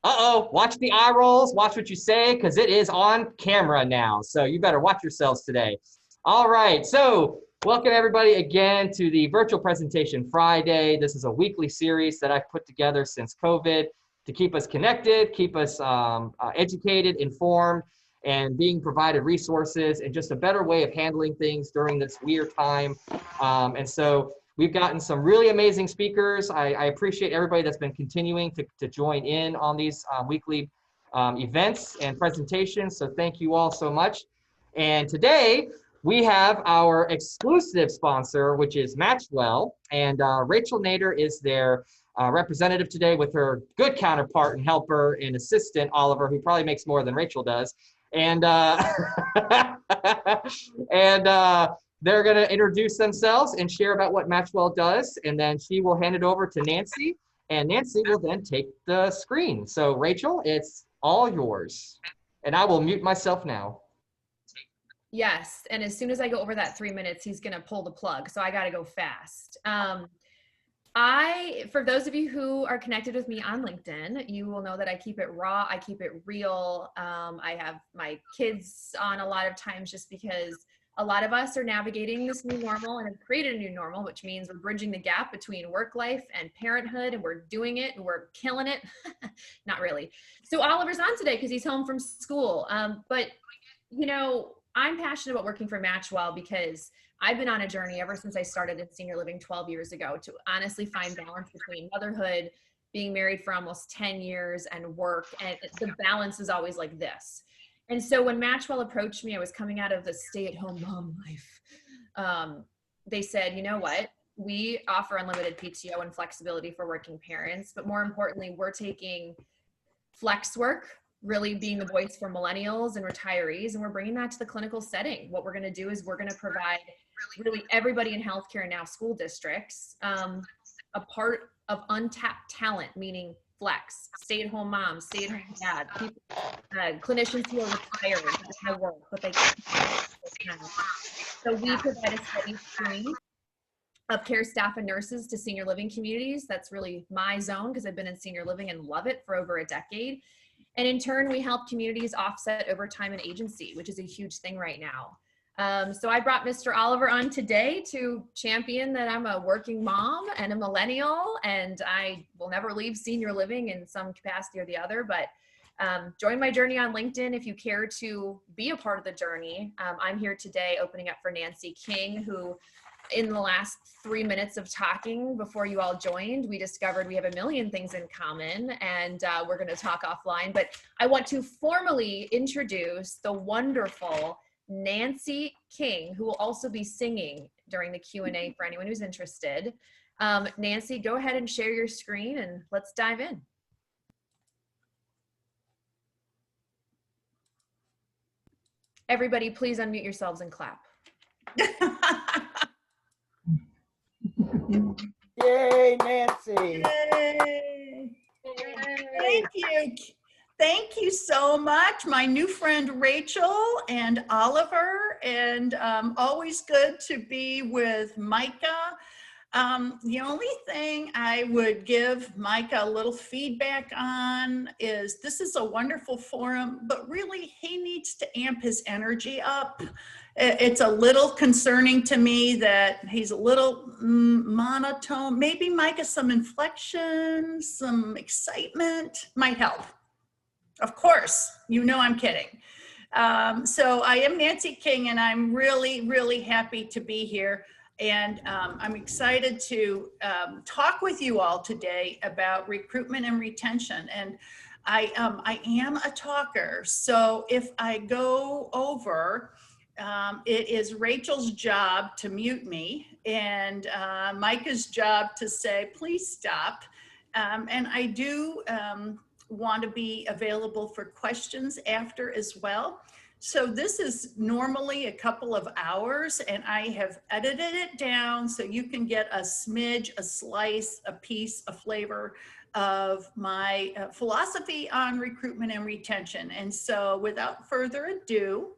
Uh-oh, watch the eye rolls, watch what you say, because it is on camera now. So you better watch yourselves today. All right, so welcome everybody again to the Virtual Presentation Friday. This is a weekly series that I've put together since COVID to keep us connected, keep us educated, informed, and being provided resources and just a better way of handling things during this weird time. And so we've gotten some really amazing speakers. I appreciate everybody that's been continuing to join in on these weekly events and presentations. So thank you all so much. And today we have our exclusive sponsor, which is Matchwell. And Rachel Nader is their representative today with her good counterpart and helper and assistant, Oliver, who probably makes more than Rachel does. And they're going to introduce themselves and share about what Matchwell does, and then she will hand it over to Nancy, and Nancy will then take the screen. So Rachel, it's all yours, and I will mute myself now. Yes, and as soon as I go over that 3 minutes, he's going to pull the plug, so I got to go fast. For those of you who are connected with me on LinkedIn, you will know that I keep it raw, I keep it real. I have my kids on a lot of times just because a lot of us are navigating this new normal and have created a new normal, which means we're bridging the gap between work life and parenthood, and we're doing it and we're killing it. Not really. So Oliver's on today because he's home from school. But, you know, I'm passionate about working for Matchwell because I've been on a journey ever since I started in senior living 12 years ago to honestly find balance between motherhood, being married for almost 10 years, and work. And the balance is always like this. And so when Matchwell approached me, I was coming out of the stay-at-home mom life. They said, you know what? We offer unlimited PTO and flexibility for working parents, but more importantly, we're taking flex work, really being the voice for millennials and retirees, and we're bringing that to the clinical setting. What we're going to do is we're going to provide really everybody in healthcare and now school districts a part of untapped talent, meaning flex, stay-at-home moms, stay-at-home dads, people, clinicians who are retired that have work, but they can't. So we provide a steady stream of care staff and nurses to senior living communities. That's really my zone because I've been in senior living and love it for over a decade. And in turn, we help communities offset overtime and agency, which is a huge thing right now. So I brought Mr. Oliver on today to champion that I'm a working mom and a millennial, and I will never leave senior living in some capacity or the other, but join my journey on LinkedIn if you care to be a part of the journey. I'm here today opening up for Nancy King, who in the last 3 minutes of talking before you all joined, we discovered we have a million things in common, and we're going to talk offline. But I want to formally introduce the wonderful Nancy King, who will also be singing during the Q&A for anyone who's interested. Nancy, go ahead and share your screen and let's dive in. Everybody, please unmute yourselves and clap. Yay, Nancy. Yay. Thank you. Thank you so much, my new friend Rachel and Oliver, and always good to be with Micah. The only thing I would give Micah a little feedback on is this is a wonderful forum, but really he needs to amp his energy up. It's a little concerning to me that he's a little monotone. Maybe Micah, some inflection, some excitement might help. Of course, you know I'm kidding. So I am Nancy King, and I'm really, really happy to be here. And I'm excited to talk with you all today about recruitment and retention. And I am a talker, so if I go over, it is Rachel's job to mute me and Micah's job to say, please stop. And I do want to be available for questions after as well. So this is normally a couple of hours, and I have edited it down so you can get a smidge, a slice, a piece, a flavor of my philosophy on recruitment and retention. And so without further ado,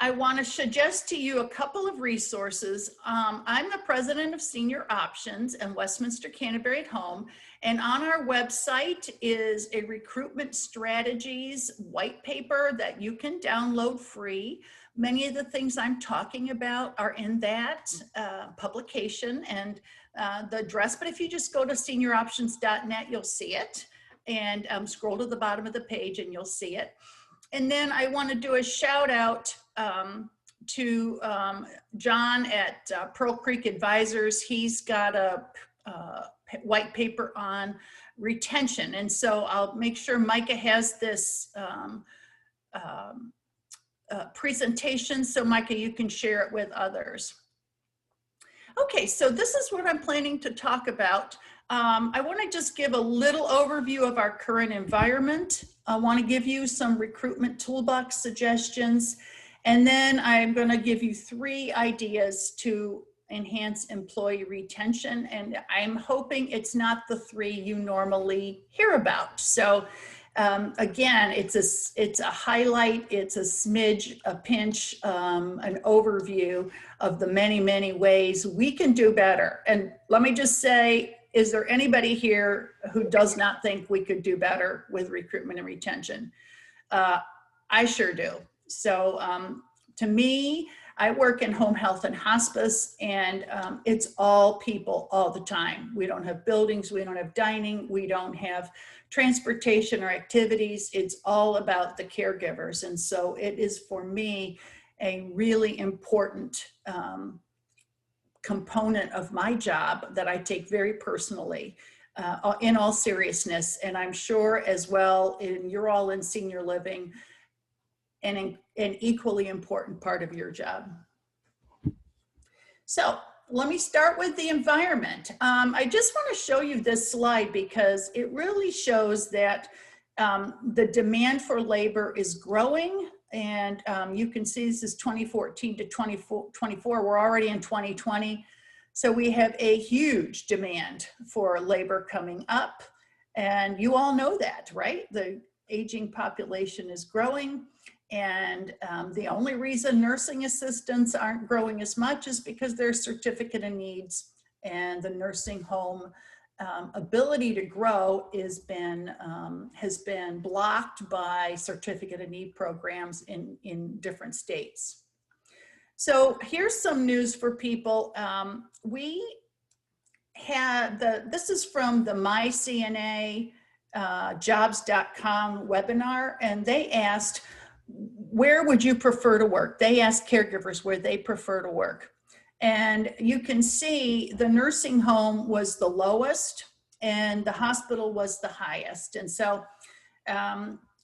I want to suggest to you a couple of resources. I'm the president of Senior Options and Westminster Canterbury at Home. And on our website is a recruitment strategies white paper that you can download free. Many of the things I'm talking about are in that publication and the address. But if you just go to senioroptions.net, you'll see it. And scroll to the bottom of the page and you'll see it. And then I want to do a shout out to John at Pearl Creek Advisors. He's got a white paper on retention. And so I'll make sure Micah has this presentation. So Micah, you can share it with others. Okay, so this is what I'm planning to talk about. I want to just give a little overview of our current environment. I want to give you some recruitment toolbox suggestions, and then I'm going to give you 3 ideas to enhance employee retention. And I'm hoping it's not the 3 you normally hear about. So again, it's a highlight, it's a smidge, a pinch, an overview of the many, many ways we can do better. And let me just say, is there anybody here who does not think we could do better with recruitment and retention? I sure do. So to me, I work in home health and hospice, and it's all people all the time. We don't have buildings, we don't have dining, we don't have transportation or activities. It's all about the caregivers. And so it is, for me, a really important component of my job that I take very personally, in all seriousness. And I'm sure as well, you're all in senior living, and an equally important part of your job. So let me start with the environment. I just want to show you this slide because it really shows that the demand for labor is growing. And you can see this is 2014 to 2024. We're already in 2020. So we have a huge demand for labor coming up. And you all know that, right? The aging population is growing. And the only reason nursing assistants aren't growing as much is because their certificate of needs and the nursing home ability to grow has been blocked by certificate of need programs in different states. So here's some news for people. We had this is from the myCNA jobs.com webinar, and they asked, where would you prefer to work? They asked caregivers where they prefer to work. And you can see the nursing home was the lowest and the hospital was the highest. And so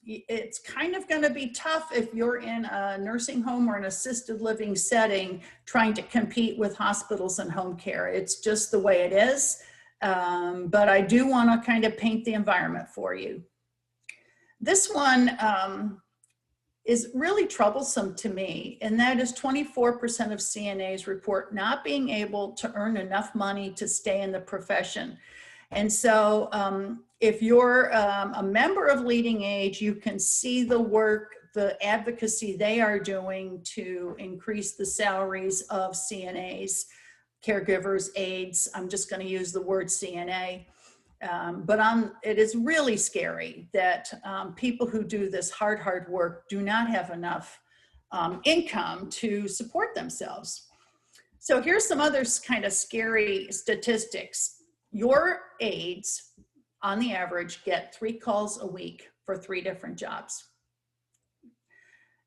it's kind of going to be tough if you're in a nursing home or an assisted living setting trying to compete with hospitals and home care. It's just the way it is. But I do want to kind of paint the environment for you. This one is really troublesome to me, and that is 24% of CNAs report not being able to earn enough money to stay in the profession. And so if you're a member of Leading Age, you can see the work, the advocacy they are doing to increase the salaries of CNAs, caregivers, aides. I'm just going to use the word CNA. But it is really scary that people who do this hard work do not have enough income to support themselves. So here's some other kind of scary statistics. Your aides, on the average, get 3 calls a week for 3 different jobs.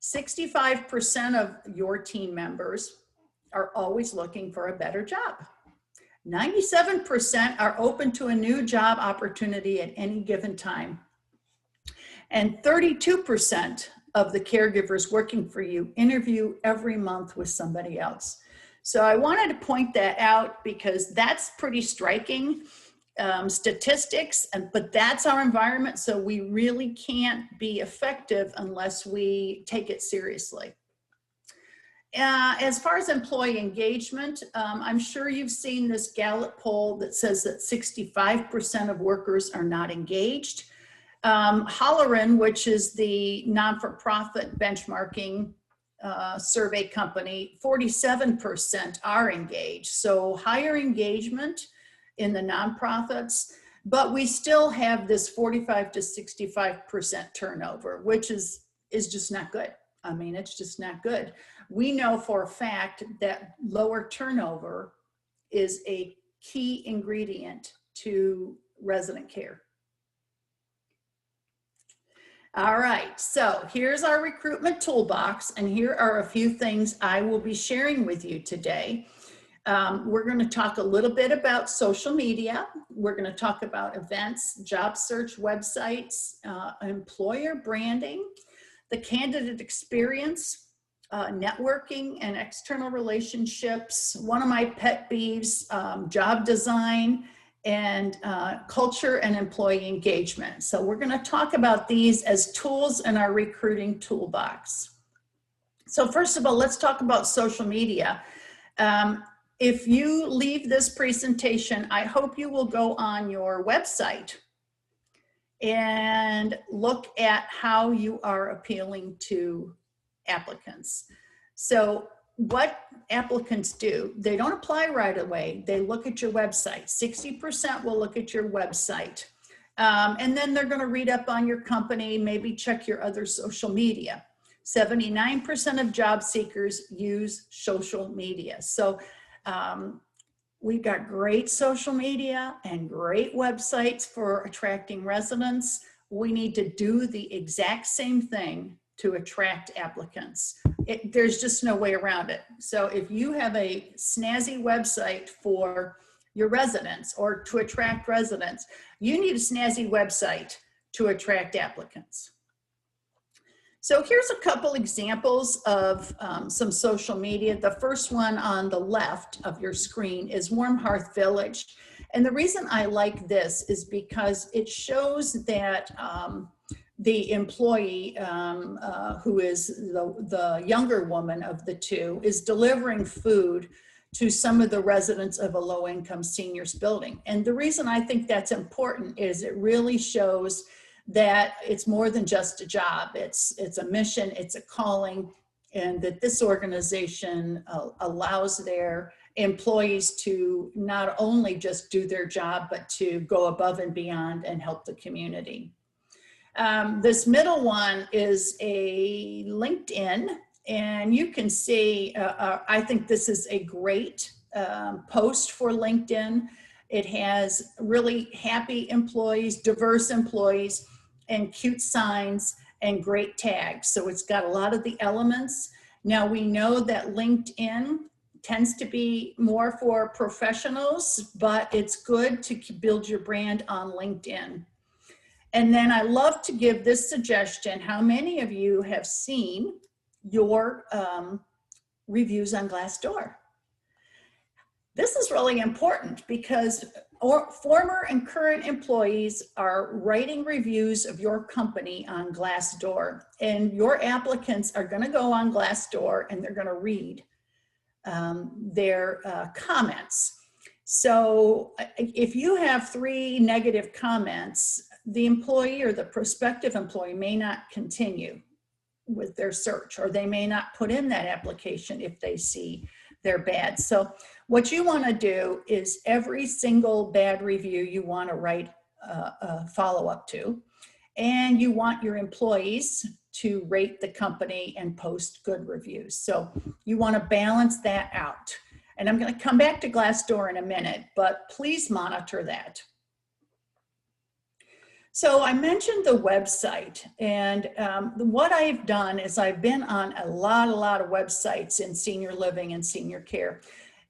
65% of your team members are always looking for a better job. 97% are open to a new job opportunity at any given time. And 32% of the caregivers working for you interview every month with somebody else. So I wanted to point that out because that's pretty striking statistics, but that's our environment. So we really can't be effective unless we take it seriously. As far as employee engagement, I'm sure you've seen this Gallup poll that says that 65% of workers are not engaged. Holleran, which is the non-for-profit benchmarking survey company, 47% are engaged. So higher engagement in the nonprofits, but we still have this 45 to 65% turnover, which is just not good. I mean, it's just not good. We know for a fact that lower turnover is a key ingredient to resident care. All right, so here's our recruitment toolbox, and here are a few things I will be sharing with you today. We're going to talk a little bit about social media. We're going to talk about events, job search websites, employer branding, the candidate experience, networking and external relationships. One of my pet peeves, job design, and culture and employee engagement. So we're going to talk about these as tools in our recruiting toolbox. So first of all, let's talk about social media. If you leave this presentation, I hope you will go on your website and look at how you are appealing to applicants. So what applicants do, they don't apply right away. They look at your website. 60% will look at your website. And then they're going to read up on your company, maybe check your other social media. 79% of job seekers use social media. So we've got great social media and great websites for attracting residents. We need to do the exact same thing to attract applicants. There's just no way around it. So if you have a snazzy website for your residents or to attract residents, you need a snazzy website to attract applicants. So here's a couple examples of some social media. The first one on the left of your screen is Warm Hearth Village. And the reason I like this is because it shows that the employee, who is the younger woman of the two, is delivering food to some of the residents of a low-income seniors building. And the reason I think that's important is it really shows that it's more than just a job. It's a mission, it's a calling, and that this organization allows their employees to not only just do their job, but to go above and beyond and help the community. This middle one is a LinkedIn, and you can see, I think this is a great post for LinkedIn. It has really happy employees, diverse employees, and cute signs and great tags. So it's got a lot of the elements. Now we know that LinkedIn tends to be more for professionals, but it's good to build your brand on LinkedIn. And then I love to give this suggestion. How many of you have seen your reviews on Glassdoor? This is really important because former and current employees are writing reviews of your company on Glassdoor, and your applicants are going to go on Glassdoor and they're going to read their comments. So if you have 3 negative comments, the employee or the prospective employee may not continue with their search, or they may not put in that application if they see they're bad. So what you want to do is every single bad review you want to write a follow-up to, and you want your employees to rate the company and post good reviews. So you want to balance that out. And I'm going to come back to Glassdoor in a minute, but please monitor that. So I mentioned the website, and what I've done is I've been on a lot of websites in senior living and senior care.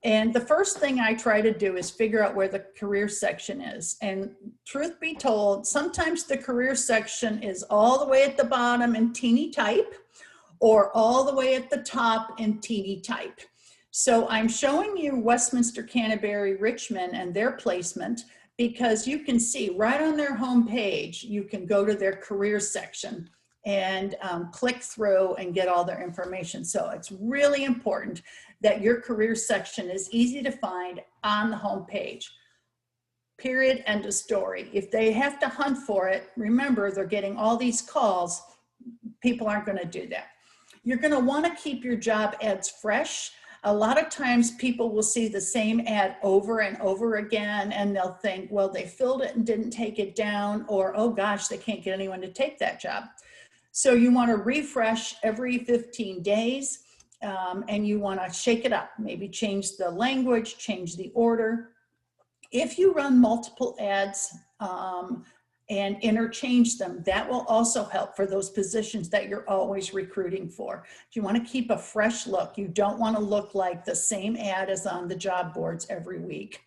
And the first thing I try to do is figure out where the career section is. And truth be told, sometimes the career section is all the way at the bottom in teeny type, or all the way at the top in teeny type. So I'm showing you Westminster, Canterbury, Richmond, and their placement, because you can see right on their home page, you can go to their career section and click through and get all their information. So it's really important that your career section is easy to find on the home page. Period, end of story. If they have to hunt for it, remember they're getting all these calls. People aren't going to do that. You're going to want to keep your job ads fresh. A lot of times people will see the same ad over and over again, and they'll think, well, they filled it and didn't take it down, or, oh gosh, they can't get anyone to take that job. So you want to refresh every 15 days, and you want to shake it up, maybe change the language, change the order. If you run multiple ads and interchange them, that will also help for those positions that you're always recruiting for. You want to keep a fresh look. You don't want to look like the same ad as on the job boards every week.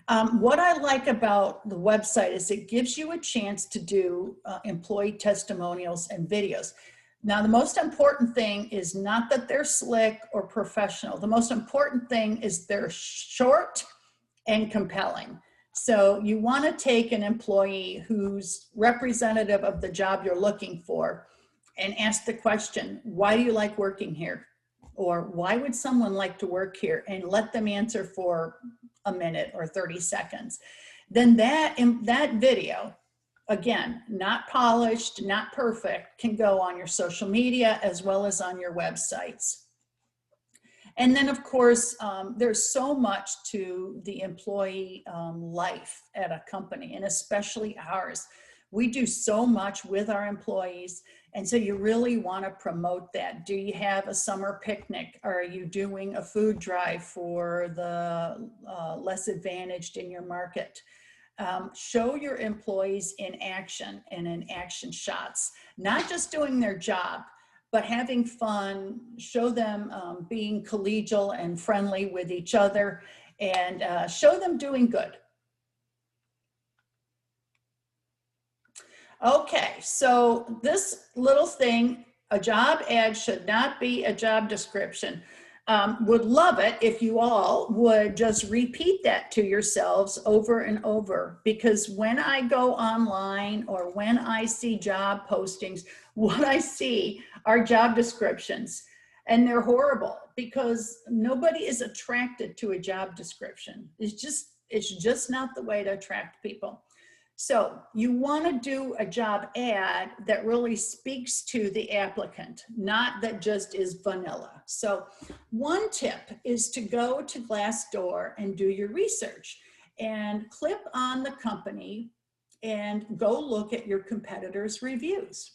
What I like about the website is it gives you a chance to do employee testimonials and videos. Now, the most important thing is not that they're slick or professional. The most important thing is they're short and compelling. So you want to take an employee who's representative of the job you're looking for and ask the question, why do you like working here? Or why would someone like to work here? And let them answer for a minute or 30 seconds. Then that video, again, not polished, not perfect, can go on your social media as well as on your websites. And then, of course, there's so much to the employee life at a company, and especially ours. We do so much with our employees, and so you really want to promote that. Do you have a summer picnic? Are you doing a food drive for the less advantaged in your market? Show your employees in action and in action shots, not just doing their job, but having fun. Show them being collegial and friendly with each other, and show them doing good. Okay, so this little thing, a job ad should not be a job description. Would love it if you all would just repeat that to yourselves over and over, because when I go online or when I see job postings, what I see are job descriptions, and they're horrible because nobody is attracted to a job description. It's just not the way to attract people. So you want to do a job ad that really speaks to the applicant, not that just is vanilla. So one tip is to go to Glassdoor and do your research and click on the company and go look at your competitors' reviews.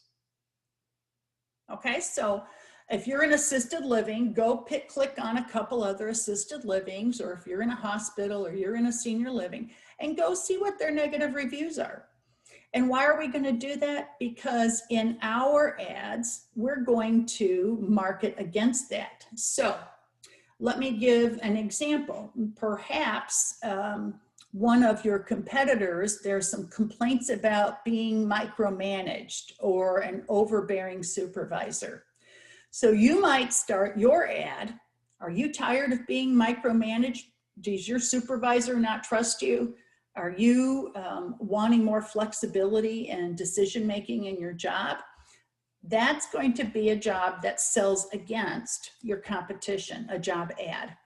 Okay, so if you're in assisted living, go click on a couple other assisted livings, or if you're in a hospital or you're in a senior living, and go see what their negative reviews are. And why are we going to do that? Because in our ads, we're going to market against that. So let me give an example. Perhaps one of your competitors, there's some complaints about being micromanaged or an overbearing supervisor. So you might start your ad. Are you tired of being micromanaged? Does your supervisor not trust you? Are you wanting more flexibility and decision-making in your job? That's going to be a job that sells against your competition, a job ad.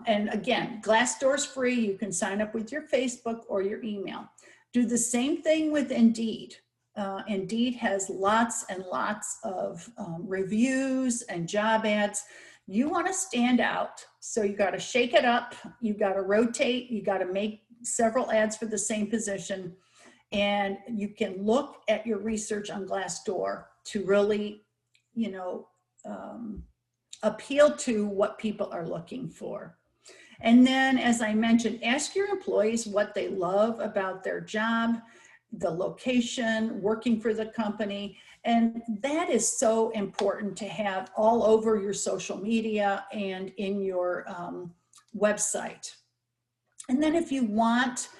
And again, Glassdoor's free. You can sign up with your Facebook or your email. Do the same thing with Indeed. Indeed has lots and lots of reviews and job ads. You want to stand out, so you got to shake it up. You got to rotate. You got to make several ads for the same position, and you can look at your research on Glassdoor to really, appeal to what people are looking for. And then, as I mentioned, ask your employees what they love about their job, the location, working for the company. And that is so important to have all over your social media and in your website. And then if you want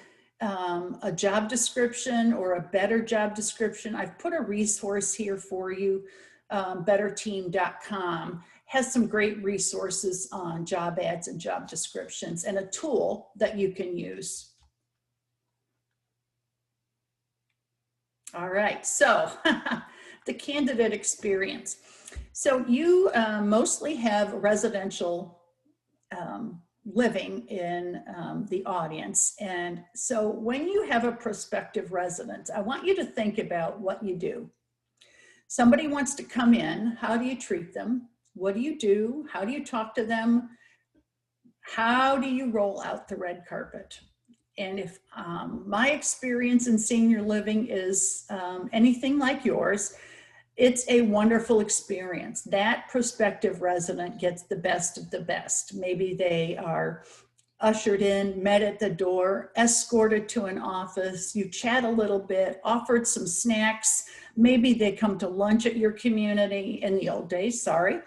a job description or a better job description, I've put a resource here for you. betterteam.com has some great resources on job ads and job descriptions, and a tool that you can use. All right, so the candidate experience. So you mostly have residential living in the audience. And so when you have a prospective resident, I want you to think about what you do. Somebody wants to come in, how do you treat them? What do you do? How do you talk to them? How do you roll out the red carpet? And if my experience in senior living is anything like yours, it's a wonderful experience. That prospective resident gets the best of the best. Maybe they are ushered in, met at the door, escorted to an office, you chat a little bit, offered some snacks. Maybe they come to lunch at your community in the old days, sorry.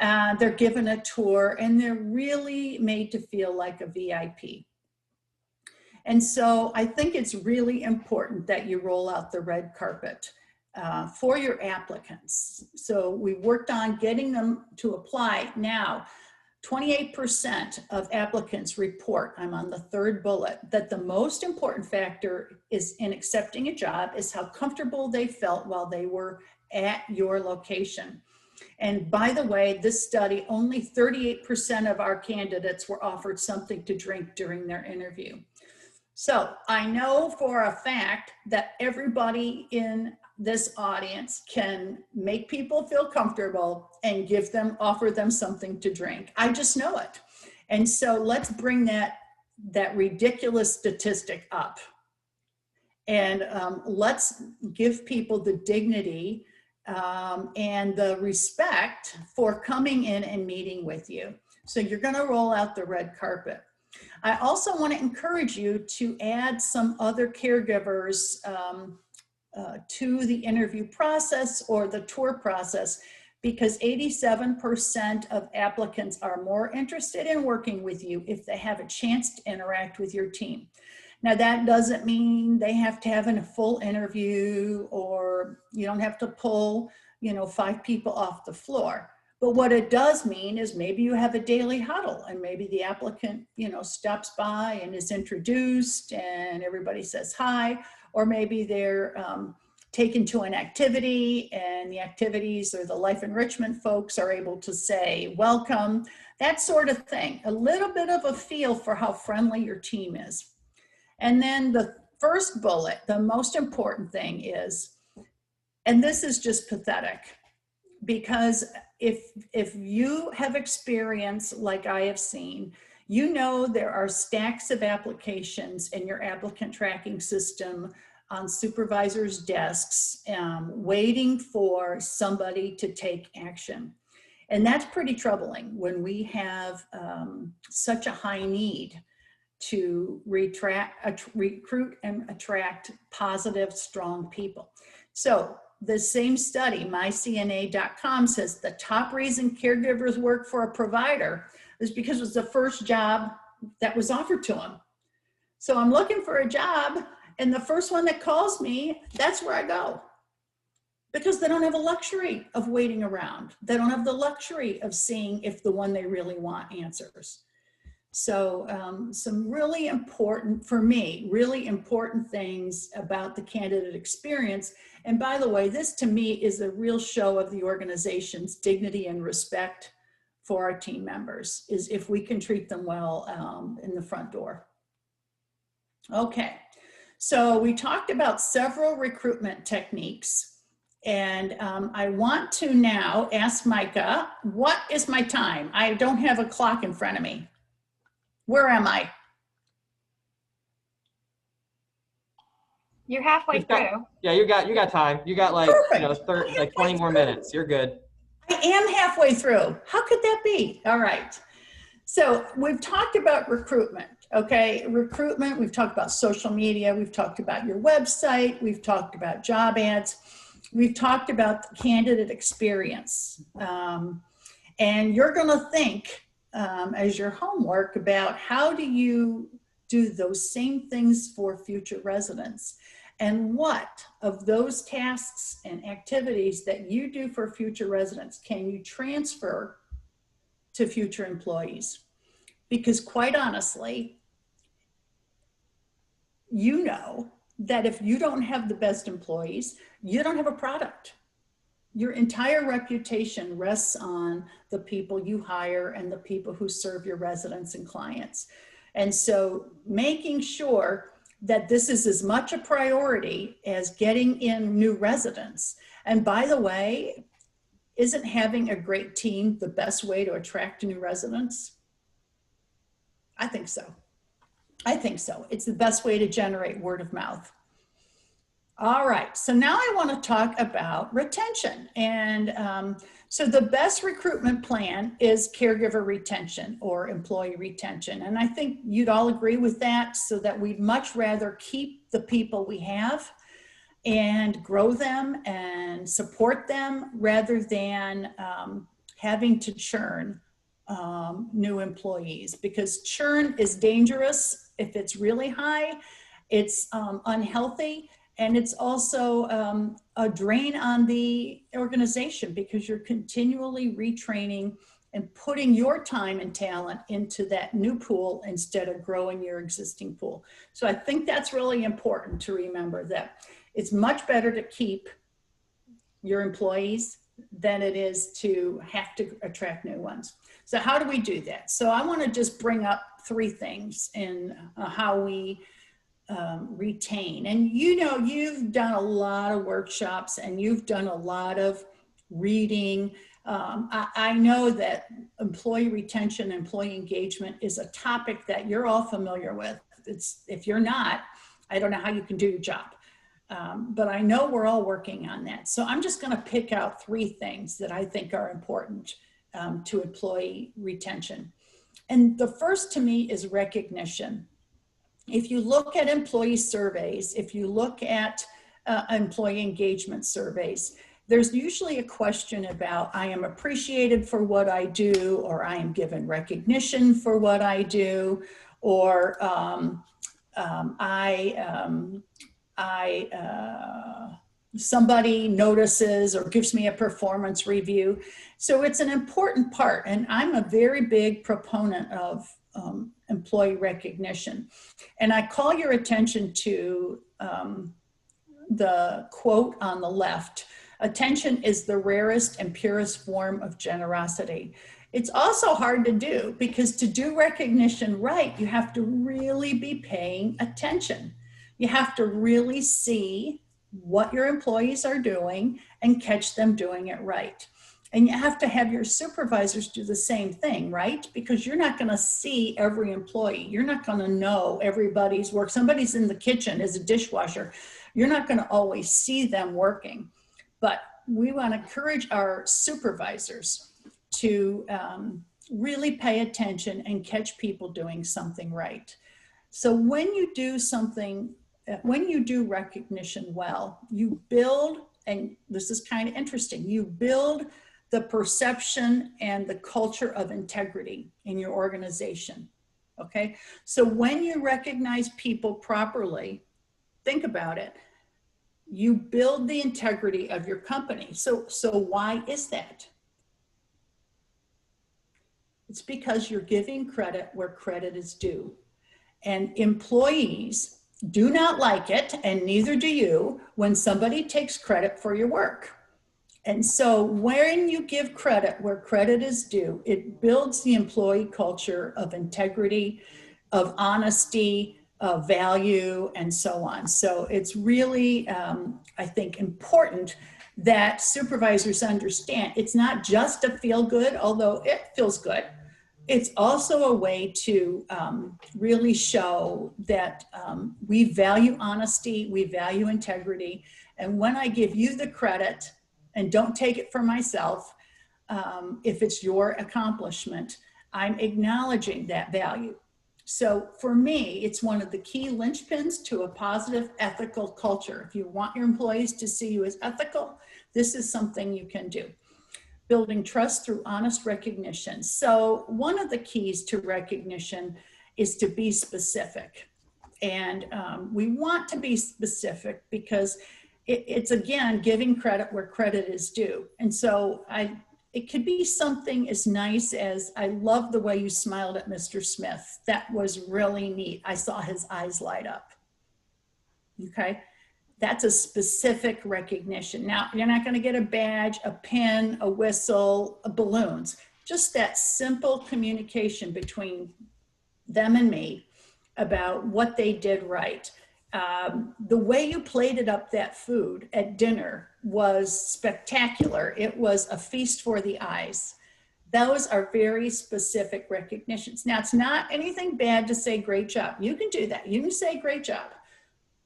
They're given a tour and they're really made to feel like a VIP. And so I think it's really important that you roll out the red carpet for your applicants. So we worked on getting them to apply. Now, 28% of applicants report, I'm on the third bullet, that the most important factor is in accepting a job is how comfortable they felt while they were at your location. And by the way, this study, only 38% of our candidates were offered something to drink during their interview. So I know for a fact that everybody in this audience can make people feel comfortable and offer them something to drink. I just know it. And so let's bring that ridiculous statistic up. And let's give people the dignity and the respect for coming in and meeting with you. So you're gonna roll out the red carpet. I also want to encourage you to add some other caregivers to the interview process or the tour process, because 87% of applicants are more interested in working with you if they have a chance to interact with your team. Now that doesn't mean they have to have a full interview, or you don't have to pull, 5 people off the floor. But what it does mean is maybe you have a daily huddle and maybe the applicant, stops by and is introduced and everybody says hi, or maybe they're taken to an activity and the activities or the life enrichment folks are able to say, welcome, that sort of thing. A little bit of a feel for how friendly your team is. And then the first bullet, the most important thing is, and this is just pathetic, because if you have experience like I have seen, there are stacks of applications in your applicant tracking system on supervisors' desks waiting for somebody to take action. And that's pretty troubling when we have such a high need to recruit and attract positive, strong people. So the same study, mycna.com, says the top reason caregivers work for a provider is because it was the first job that was offered to them. So I'm looking for a job, and the first one that calls me, that's where I go. Because they don't have a luxury of waiting around. They don't have the luxury of seeing if the one they really want answers. So some really important, for me, really important things about the candidate experience. And by the way, this to me is a real show of the organization's dignity and respect for our team members, is if we can treat them well in the front door. Okay, so we talked about several recruitment techniques. And I want to now ask Micah, what is my time? I don't have a clock in front of me. Where am I? You're halfway through. Yeah, you got time. You got like, like 20 more minutes. You're good. I am halfway through. How could that be? All right. So we've talked about recruitment, okay? Recruitment, we've talked about social media. We've talked about your website. We've talked about job ads. We've talked about the candidate experience. And you're gonna think, as your homework, about how do you do those same things for future residents, and what of those tasks and activities that you do for future residents can you transfer to future employees? Because quite honestly, that if you don't have the best employees, you don't have a product. Your entire reputation rests on the people you hire and the people who serve your residents and clients. And so making sure that this is as much a priority as getting in new residents. And by the way, isn't having a great team the best way to attract new residents? I think so. I think so. It's the best way to generate word of mouth. All right, so now I want to talk about retention. And so the best recruitment plan is caregiver retention or employee retention. And I think you'd all agree with that, so that we'd much rather keep the people we have and grow them and support them rather than having to churn new employees, because churn is dangerous if it's really high. It's unhealthy. And it's also a drain on the organization, because you're continually retraining and putting your time and talent into that new pool instead of growing your existing pool. So I think that's really important to remember, that it's much better to keep your employees than it is to have to attract new ones. So how do we do that? So I want to just bring up 3 things in how we retain. And you know, you've done a lot of workshops and you've done a lot of reading. I know that employee retention, employee engagement is a topic that you're all familiar with. If you're not, I don't know how you can do your job. But I know we're all working on that. So I'm just going to pick out 3 things that I think are important to employee retention. And the first to me is recognition. If you look at employee surveys, if you look at employee engagement surveys, there's usually a question about, I am appreciated for what I do, or I am given recognition for what I do, or somebody notices or gives me a performance review. So it's an important part, and I'm a very big proponent of employee recognition. And I call your attention to the quote on the left: "Attention is the rarest and purest form of generosity." It's also hard to do, because to do recognition right, you have to really be paying attention. You have to really see what your employees are doing and catch them doing it right. And you have to have your supervisors do the same thing, right? Because you're not going to see every employee. You're not going to know everybody's work. Somebody's in the kitchen as a dishwasher. You're not going to always see them working. But we want to encourage our supervisors to really pay attention and catch people doing something right. So when you do something, when you do recognition well, you build, and this is kind of interesting, you build the perception and the culture of integrity in your organization, okay? So when you recognize people properly, think about it, you build the integrity of your company. So why is that? It's because you're giving credit where credit is due. And employees do not like it, and neither do you, when somebody takes credit for your work. And so when you give credit where credit is due, it builds the employee culture of integrity, of honesty, of value, and so on. So it's really, I think, important that supervisors understand it's not just a feel good, although it feels good. It's also a way to really show that we value honesty, we value integrity. And when I give you the credit, and don't take it for myself, if it's your accomplishment, I'm acknowledging that value. So for me, it's one of the key linchpins to a positive ethical culture. If you want your employees to see you as ethical, this is something you can do. Building trust through honest recognition. So one of the keys to recognition is to be specific. And we want to be specific because it's again, giving credit where credit is due. And so it could be something as nice as, I love the way you smiled at Mr. Smith. That was really neat. I saw his eyes light up. Okay. That's a specific recognition. Now, you're not going to get a badge, a pin, a whistle, balloons. Just that simple communication between them and me about what they did right. The way you plated up that food at dinner was spectacular. It was a feast for the eyes. Those are very specific recognitions. Now, it's not anything bad to say great job. You can do that. You can say great job.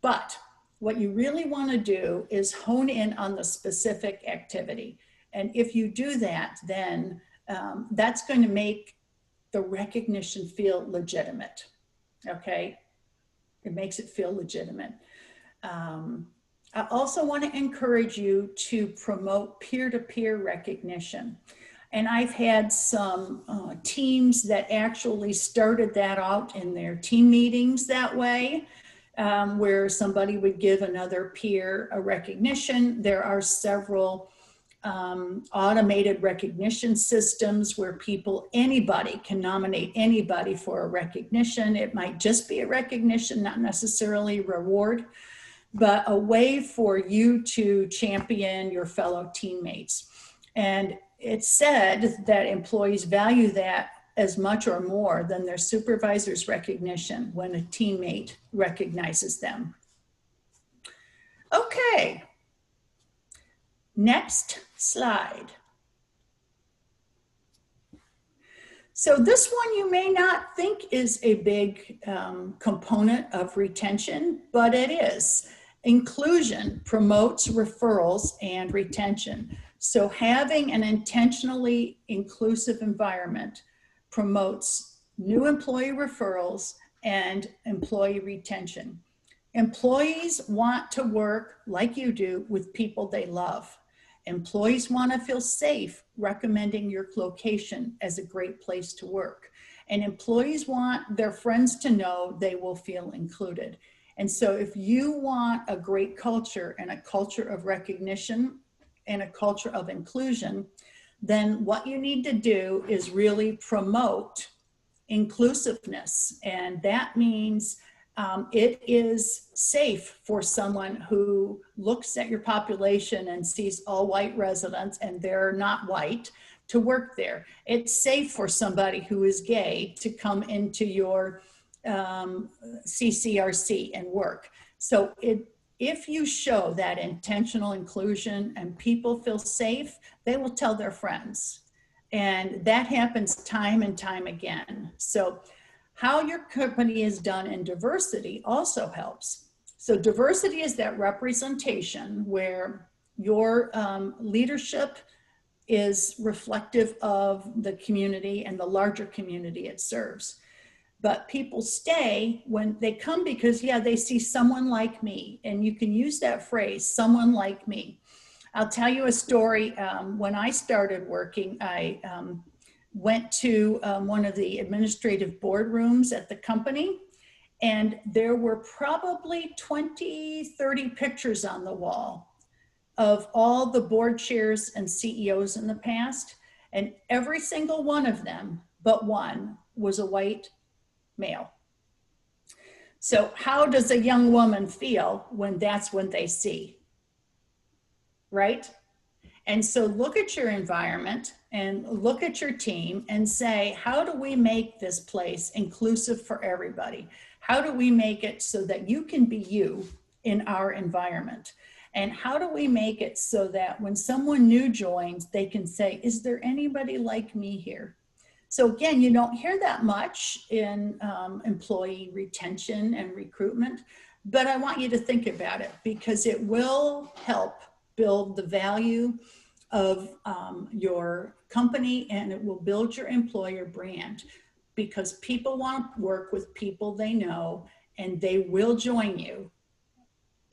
But what you really want to do is hone in on the specific activity. And if you do that, then that's going to make the recognition feel legitimate. Okay? It makes it feel legitimate. I also want to encourage you to promote peer-to-peer recognition. And I've had some teams that actually started that out in their team meetings that way, where somebody would give another peer a recognition. There are several automated recognition systems where anybody can nominate anybody for a recognition. It might just be a recognition, not necessarily a reward, but a way for you to champion your fellow teammates. And it's said that employees value that as much or more than their supervisor's recognition when a teammate recognizes them. Okay, next slide. So this one you may not think is a big component of retention, but it is. Inclusion promotes referrals and retention. So having an intentionally inclusive environment promotes new employee referrals and employee retention. Employees want to work like you do with people they love. Employees want to feel safe recommending your location as a great place to work. And employees want their friends to know they will feel included. And so if you want a great culture and a culture of recognition and a culture of inclusion, then what you need to do is really promote inclusiveness. And that means it is safe for someone who looks at your population and sees all white residents and they're not white to work there. It's safe for somebody who is gay to come into your CCRC and work. So if you show that intentional inclusion and people feel safe, they will tell their friends. And that happens time and time again. So how your company is done in diversity also helps. So diversity is that representation where your leadership is reflective of the community and the larger community it serves. But people stay when they come because, yeah, they see someone like me. And you can use that phrase, someone like me. I'll tell you a story. When I started working, I went to one of the administrative boardrooms at the company, and there were probably 20, 30 pictures on the wall of all the board chairs and CEOs in the past. And every single one of them, but one, was a white male. So how does a young woman feel when that's what they see? Right? And so look at your environment and look at your team and say, how do we make this place inclusive for everybody? How do we make it so that you can be you in our environment? And how do we make it so that when someone new joins, they can say, is there anybody like me here? So again, you don't hear that much in employee retention and recruitment, but I want you to think about it because it will help build the value of your company, and it will build your employer brand because people want to work with people they know, and they will join you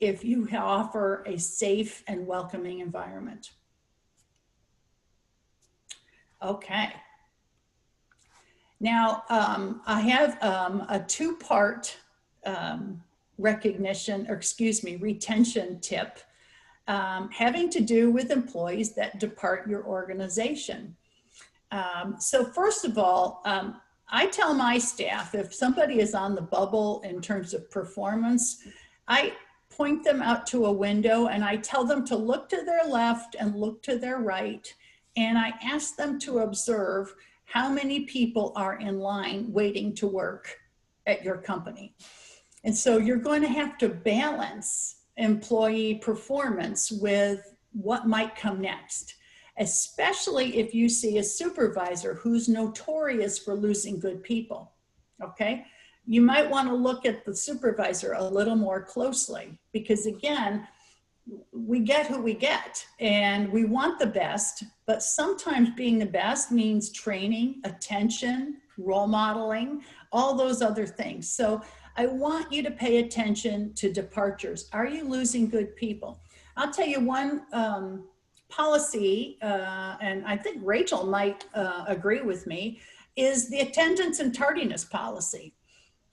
if you offer a safe and welcoming environment. Okay. Now, I have a two-part retention tip having to do with employees that depart your organization. So first of all, I tell my staff, if somebody is on the bubble in terms of performance, I point them out to a window and I tell them to look to their left and look to their right. And I ask them to observe how many people are in line waiting to work at your company. And so you're going to have to balance employee performance with what might come next, especially if you see a supervisor who's notorious for losing good people, okay? You might want to look at the supervisor a little more closely, because again, we get who we get and we want the best, but sometimes being the best means training, attention, role modeling, all those other things. So I want you to pay attention to departures. Are you losing good people? I'll tell you one policy, and I think Rachel might agree with me, is the attendance and tardiness policy.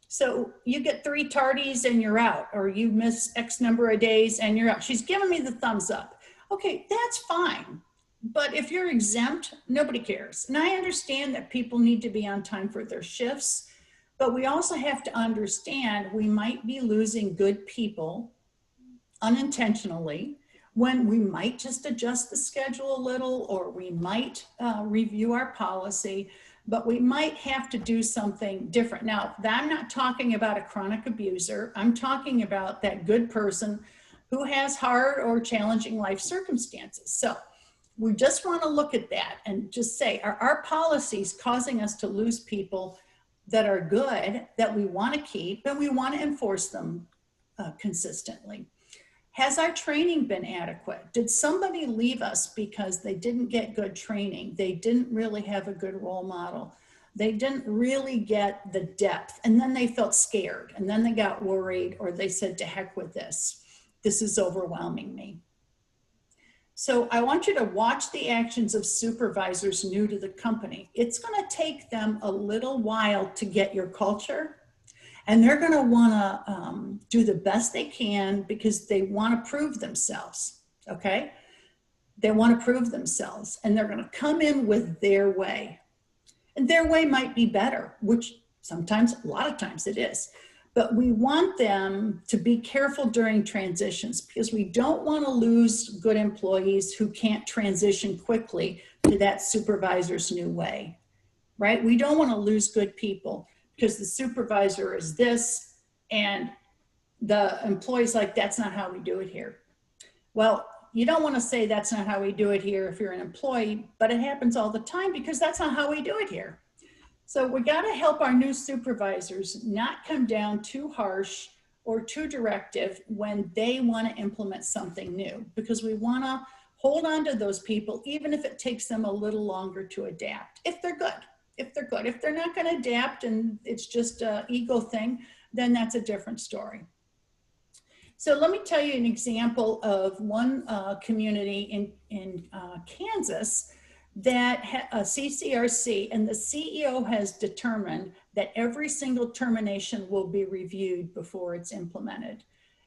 So you get 3 tardies and you're out, or you miss X number of days and you're out. She's giving me the thumbs up. Okay, that's fine. But if you're exempt, nobody cares. And I understand that people need to be on time for their shifts, but we also have to understand we might be losing good people unintentionally, when we might just adjust the schedule a little, or we might review our policy, but we might have to do something different. Now, I'm not talking about a chronic abuser. I'm talking about that good person who has hard or challenging life circumstances. So we just want to look at that and just say, are our policies causing us to lose people that are good, that we want to keep, and we want to enforce them consistently? Has our training been adequate? Did somebody leave us because they didn't get good training? They didn't really have a good role model. They didn't really get the depth, and then they felt scared, and then they got worried, or they said, to heck with this. This is overwhelming me. So I want you to watch the actions of supervisors new to the company. It's going to take them a little while to get your culture. And they're going to want to do the best they can because they want to prove themselves, okay? They want to prove themselves, and they're going to come in with their way. And their way might be better, which sometimes, a lot of times it is. But we want them to be careful during transitions, because we don't want to lose good employees who can't transition quickly to that supervisor's new way, right? We don't want to lose good people because the supervisor is this, and the employee's like, that's not how we do it here. Well, you don't want to say that's not how we do it here if you're an employee, but it happens all the time because that's not how we do it here. So we got to help our new supervisors not come down too harsh or too directive when they want to implement something new, because we want to hold on to those people, even if it takes them a little longer to adapt, if they're good. If they're good. If they're not going to adapt and it's just an ego thing, then that's a different story. So let me tell you an example of one community in Kansas that a CCRC, and the CEO has determined that every single termination will be reviewed before it's implemented.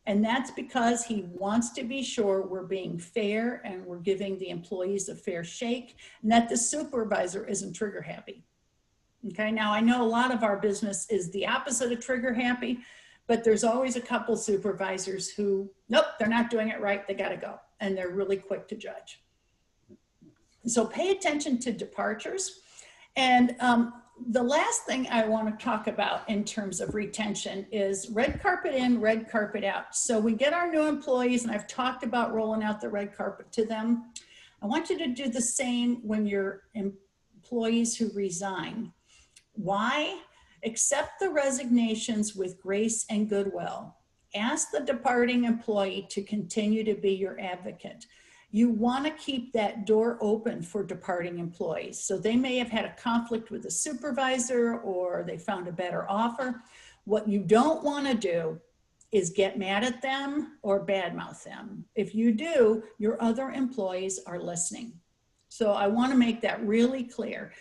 And that's because he wants to be sure we're being fair and we're giving the employees a fair shake, and that the supervisor isn't trigger happy. Okay, now I know a lot of our business is the opposite of trigger happy, but there's always a couple supervisors who, nope, they're not doing it right, they gotta go. And they're really quick to judge. So pay attention to departures. And the last thing I wanna talk about in terms of retention is red carpet in, red carpet out. So we get our new employees, and I've talked about rolling out the red carpet to them. I want you to do the same when your employees who resign. Why? Accept the resignations with grace and goodwill. Ask the departing employee to continue to be your advocate. You want to keep that door open for departing employees. So they may have had a conflict with a supervisor, or they found a better offer. What you don't want to do is get mad at them or badmouth them. If you do, your other employees are listening. So I want to make that really clear.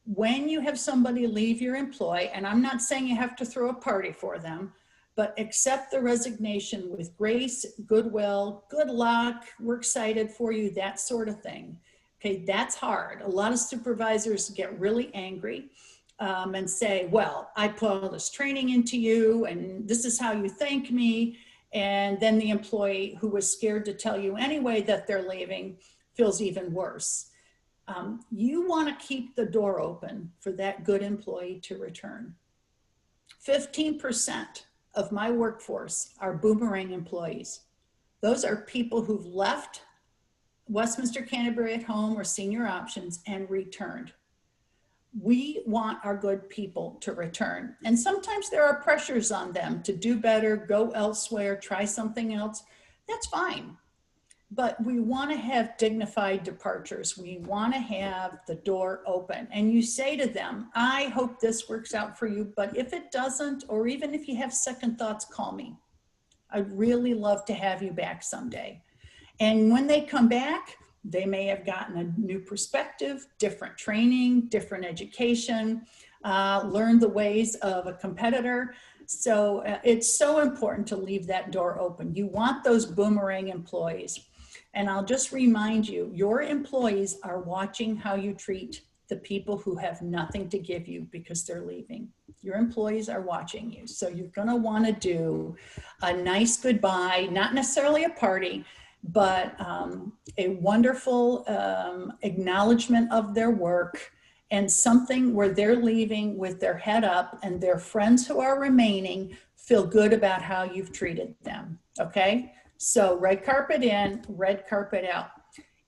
When you have somebody leave your employ, and I'm not saying you have to throw a party for them, but accept the resignation with grace, goodwill, good luck, we're excited for you, that sort of thing. Okay, that's hard. A lot of supervisors get really angry and say, well, I put all this training into you, and this is how you thank me. And then the employee who was scared to tell you anyway that they're leaving feels even worse. You want to keep the door open for that good employee to return. 15% of my workforce are boomerang employees. Those are people who've left Westminster Canterbury at Home or senior options and returned. We want our good people to return. And sometimes there are pressures on them to do better, go elsewhere, try something else. That's fine. But we want to have dignified departures. We want to have the door open. And you say to them, I hope this works out for you, but if it doesn't, or even if you have second thoughts, call me. I'd really love to have you back someday. And when they come back, they may have gotten a new perspective, different training, different education, learned the ways of a competitor. So it's so important to leave that door open. You want those boomerang employees. And I'll just remind you, your employees are watching how you treat the people who have nothing to give you because they're leaving. Your employees are watching you. So you're going to want to do a nice goodbye, not necessarily a party, but a wonderful acknowledgement of their work, and something where they're leaving with their head up and their friends who are remaining feel good about how you've treated them. Okay? So red carpet in, red carpet out.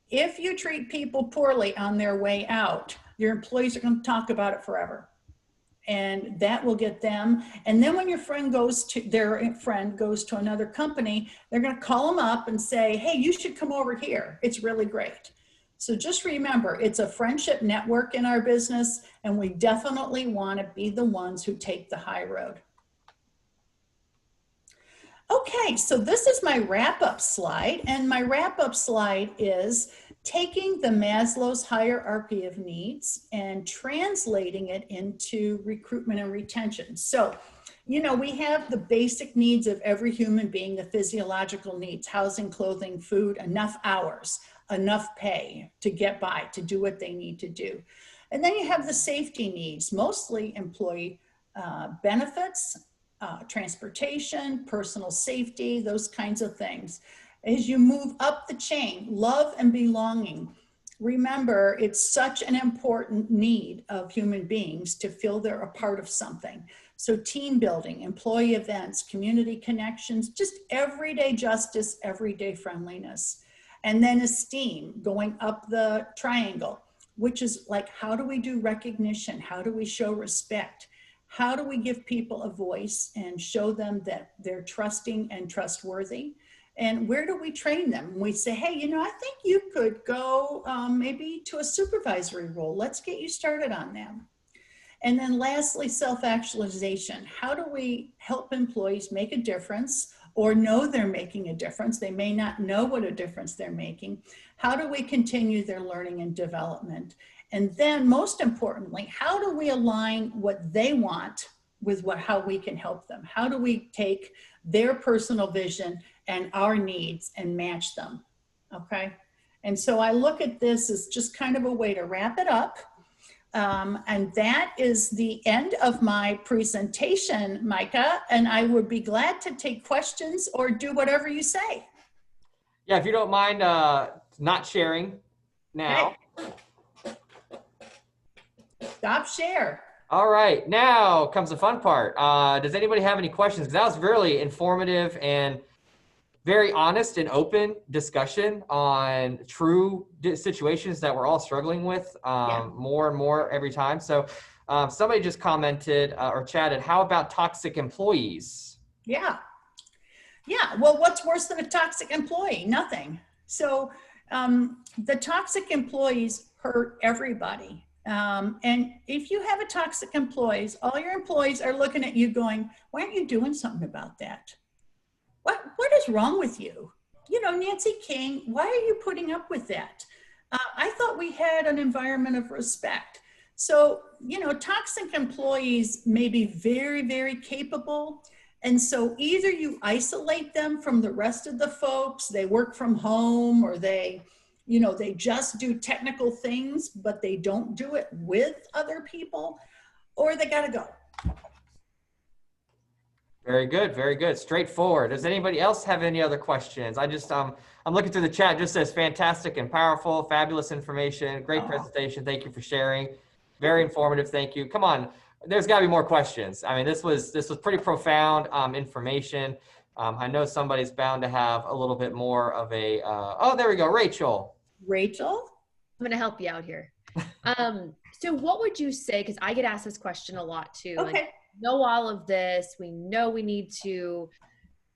If you treat people poorly on their way out, your employees are going to talk about it forever. And that will get them. And then when their friend goes to another company, they're going to call them up and say, hey, you should come over here. It's really great. So just remember, it's a friendship network in our business, and we definitely want to be the ones who take the high road. Okay, so this is my wrap-up slide, and my wrap-up slide is taking the Maslow's hierarchy of needs and translating it into recruitment and retention. So, you know, we have the basic needs of every human being, the physiological needs: housing, clothing, food, enough hours, enough pay to get by, to do what they need to do. And then you have the safety needs, mostly employee benefits, transportation, personal safety, those kinds of things. As you move up the chain, love and belonging. Remember, it's such an important need of human beings to feel they're a part of something. So team building, employee events, community connections, just everyday justice, everyday friendliness. And then esteem, going up the triangle, which is like, how do we do recognition? How do we show respect? How do we give people a voice and show them that they're trusting and trustworthy? And where do we train them? We say, hey, you know, I think you could go maybe to a supervisory role. Let's get you started on that. And then lastly, self-actualization. How do we help employees make a difference or know they're making a difference? They may not know what a difference they're making. How do we continue their learning and development? And then most importantly, how do we align what they want with how we can help them? How do we take their personal vision and our needs and match them? Okay. And so I look at this as just kind of a way to wrap it up. And that is the end of my presentation, Micah, and I would be glad to take questions or do whatever you say. Yeah, if you don't mind not sharing now. Okay. Stop share. All right, now comes the fun part. Does anybody have any questions? Because that was really informative and very honest and open discussion on true situations that we're all struggling with more and more every time. So somebody just commented or chatted, how about toxic employees? Yeah. Yeah, well, what's worse than a toxic employee? Nothing. So the toxic employees hurt everybody. And if you have a toxic employees, all your employees are looking at you going, why aren't you doing something about that? What is wrong with you? You know, Nancy King, why are you putting up with that? I thought we had an environment of respect. So, you know, toxic employees may be very, very capable. And so either you isolate them from the rest of the folks, they work from home, or they, you know, they just do technical things, but they don't do it with other people, or they got to go. Very good, very good. Straightforward. Does anybody else have any other questions? I'm looking through the chat. It just says fantastic and powerful, fabulous information, great presentation. Thank you for sharing. Very informative. Thank you. Come on, there's got to be more questions. I mean, this was pretty profound information. I know somebody's bound to have a little bit more of a, oh, there we go, Rachel. Rachel? I'm going to help you out here. So what would you say, because I get asked this question a lot too. Okay. And know all of this. We know we need to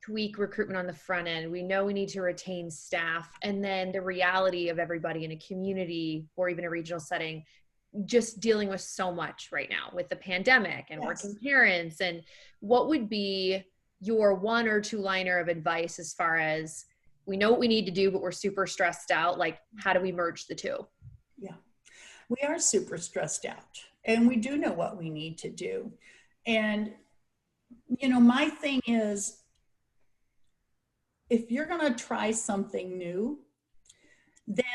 tweak recruitment on the front end. We know we need to retain staff. And then the reality of everybody in a community or even a regional setting, just dealing with so much right now with the pandemic and working parents. And what would be your 1 or 2 liner of advice as far as we know what we need to do, but we're super stressed out. Like, how do we merge the two? Yeah, we are super stressed out and we do know what we need to do. And, you know, my thing is, if you're going to try something new, then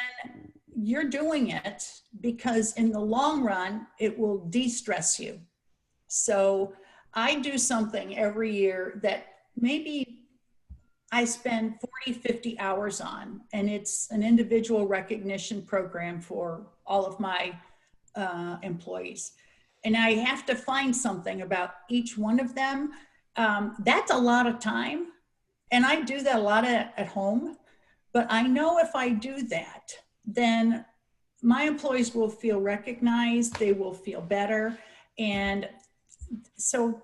you're doing it because in the long run, it will de-stress you. So I do something every year that maybe I spend 40, 50 hours on, and it's an individual recognition program for all of my employees. And I have to find something about each one of them. That's a lot of time. And I do that a lot at home, but I know if I do that, then my employees will feel recognized, they will feel better. And so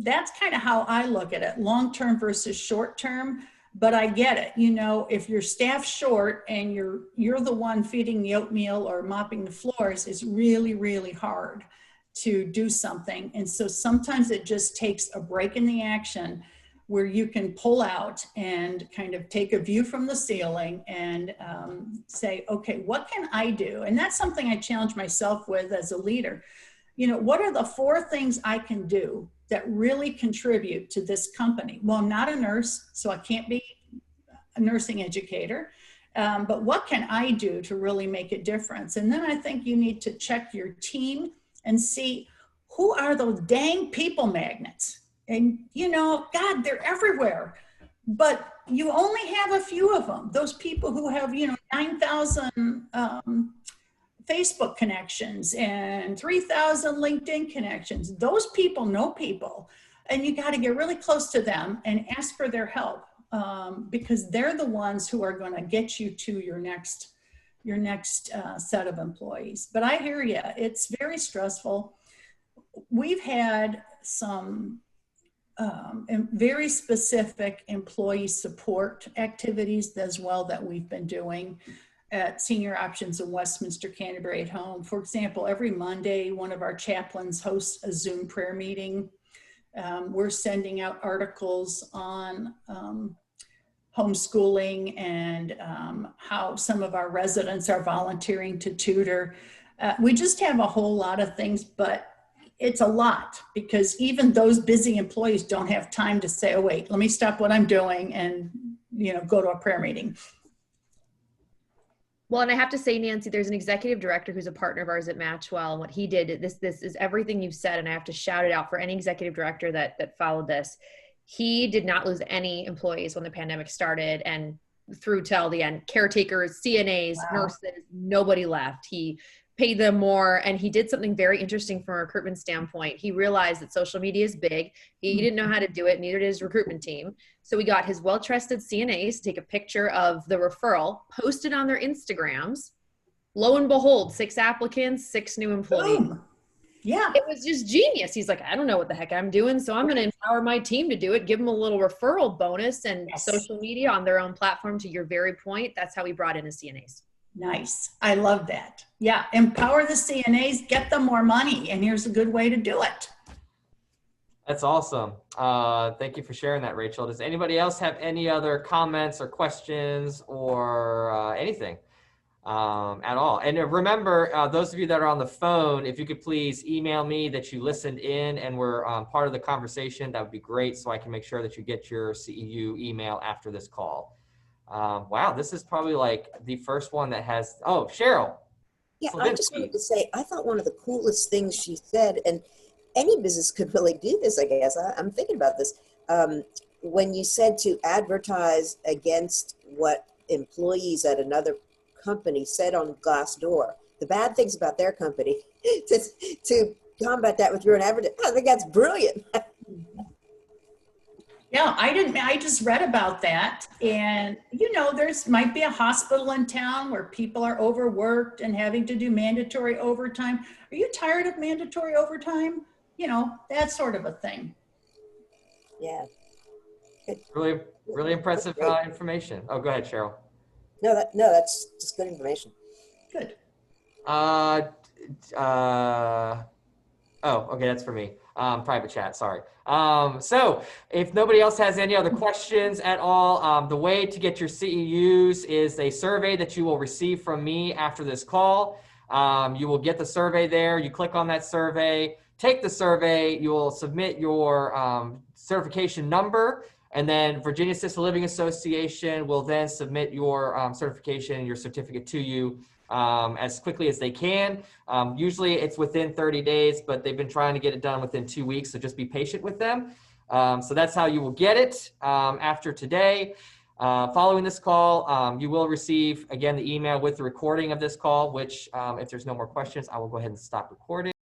that's kind of how I look at it, long-term versus short-term. But I get it, you know, if your staff's short and you're the one feeding the oatmeal or mopping the floors, it's really, really hard to do something. And so sometimes it just takes a break in the action where you can pull out and kind of take a view from the ceiling and say, okay, what can I do? And that's something I challenge myself with as a leader. You know, what are the 4 things I can do that really contribute to this company? Well, I'm not a nurse, so I can't be a nursing educator, but what can I do to really make a difference? And then I think you need to check your team and see who are those dang people magnets. And, you know, God, they're everywhere, but you only have a few of them. Those people who have, you know, 9,000 Facebook connections and 3,000 LinkedIn connections. Those people know people, and you got to get really close to them and ask for their help because they're the ones who are going to get you to your next set of employees. But I hear you. It's very stressful. We've had some very specific employee support activities as well that we've been doing at Senior Options in Westminster Canterbury at Home. For example, every Monday, one of our chaplains hosts a Zoom prayer meeting. We're sending out articles on homeschooling and how some of our residents are volunteering to tutor. We just have a whole lot of things, but it's a lot because even those busy employees don't have time to say, oh, wait, let me stop what I'm doing and, you know, go to a prayer meeting. Well, and I have to say, Nancy, there's an executive director who's a partner of ours at Matchwell, and what he did, this is everything you've said, and I have to shout it out for any executive director that followed this. He did not lose any employees when the pandemic started and through till the end. Caretakers, CNAs, nurses, nobody left. He paid them more, and he did something very interesting from a recruitment standpoint. He realized that social media is big. He didn't know how to do it, neither did his recruitment team. So we got his well-trusted CNAs to take a picture of the referral, post it on their Instagrams. Lo and behold, 6 applicants, 6 new employees. Boom. Yeah. It was just genius. He's like, I don't know what the heck I'm doing, so I'm going to empower my team to do it, give them a little referral bonus and social media on their own platform. To your very point, that's how we brought in the CNAs. Nice. I love that. Yeah. Empower the CNAs, get them more money. And here's a good way to do it. That's awesome. Thank you for sharing that, Rachel. Does anybody else have any other comments or questions or anything at all? And remember, those of you that are on the phone, if you could please email me that you listened in and were part of the conversation, that would be great, so I can make sure that you get your CEU email after this call. Wow, this is probably like the first one that has, oh, Cheryl. Yeah, Slavinsky. I just wanted to say, I thought one of the coolest things she said, and any business could really do this, I guess. I'm thinking about this. When you said to advertise against what employees at another company said on Glassdoor, the bad things about their company, to combat that with your own advertising. I think that's brilliant. Yeah, I just read about that. And, you know, there's might be a hospital in town where people are overworked and having to do mandatory overtime. Are you tired of mandatory overtime? You know, that sort of a thing. Yeah. Really, really impressive information. Oh, go ahead, Cheryl. No, that's just good information. Good. Oh, okay, that's for me. Private chat, sorry. So if nobody else has any other questions at all, the way to get your CEUs is a survey that you will receive from me after this call. You will get the survey there. You click on that survey, take the survey, you will submit your certification number, and then Virginia Assisted Living Association will then submit your certification, your certificate to you as quickly as they can. Usually it's within 30 days, but they've been trying to get it done within 2 weeks, so just be patient with them. So that's how you will get it after today. Following this call, you will receive, again, the email with the recording of this call, which if there's no more questions, I will go ahead and stop recording.